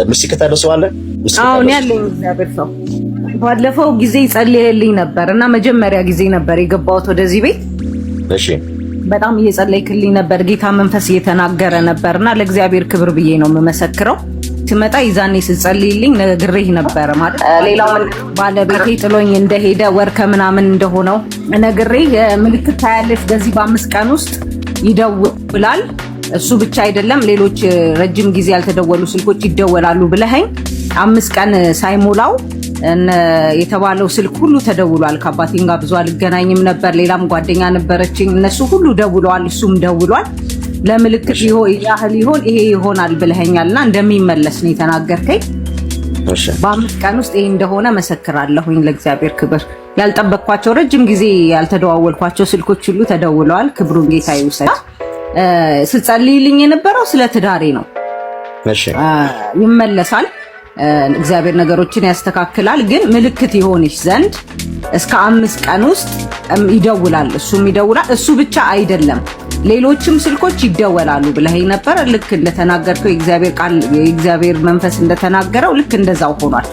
ምልክት ያለው ሰው አለ? አሁን ያለኝ እግዚአብሔር ሰው ባለፈው ጊዜ ጸልየልኝ ነበር እና መጀመሪያ ጊዜ ነበር የገባሁት ወደዚህ ቤት። እሺ በጣም እየጸለይክልኝ ነበር፣ ጌታ መንፈስ እየተናገረ ነበርና ለእግዚአብሔር ክብር ብዬ ነው የምመሰክረው። ትመጣ ይዛኔ ስትጸልይልኝ ነግሬህ ነበር ማለት ሌላው ባለቤቴ ጥሎኝ እንደሄደ ወር ከምናምን እንደሆነው ነግሬህ ምልክት ታያለሽ በዚህ በ5 ቀን ውስጥ ይደውላል። እሱ ብቻ አይደለም ሌሎች ረጅም ጊዜ ያልተደወሉ ስልኮች ይደወላሉ ብለኸኝ 5 ቀን ሳይሞላው የተባለው ስልክ ሁሉ ተደውሏል። ከአባቴን ጋር ብዙ አልገናኝም ነበር፣ ሌላም ጓደኛ ነበረችኝ፣ እነሱ ሁሉ ደውለዋል፣ እሱም ደውሏል። ለምልክት ያህል ይሆን ይሄ ይሆናል ብለኸኛልና እንደሚመለስ ነው የተናገርከኝ። በ5 ቀን ውስጥ ይሄ እንደሆነ መሰክራለሁኝ። ለእግዚአብሔር ክብር ያልጠበቅኳቸው ረጅም ጊዜ ያልተደዋወልኳቸው ስልኮች ሁሉ ተደውለዋል። ክብሩን ጌታ ይውሰድ። ስትጸልይልኝ የነበረው ስለ ትዳሬ ነው። ይመለሳል፣ እግዚአብሔር ነገሮችን ያስተካክላል። ግን ምልክት ይሆንሽ ዘንድ እስከ 5 ቀን ውስጥ ይደውላል፣ እሱም ይደውላል። እሱ ብቻ አይደለም ሌሎችም ስልኮች ይደወላሉ ብለኸኝ ነበር። ልክ እንደተናገርከው የእግዚአብሔር ቃል የእግዚአብሔር መንፈስ እንደተናገረው ልክ እንደዛው ሆኗል።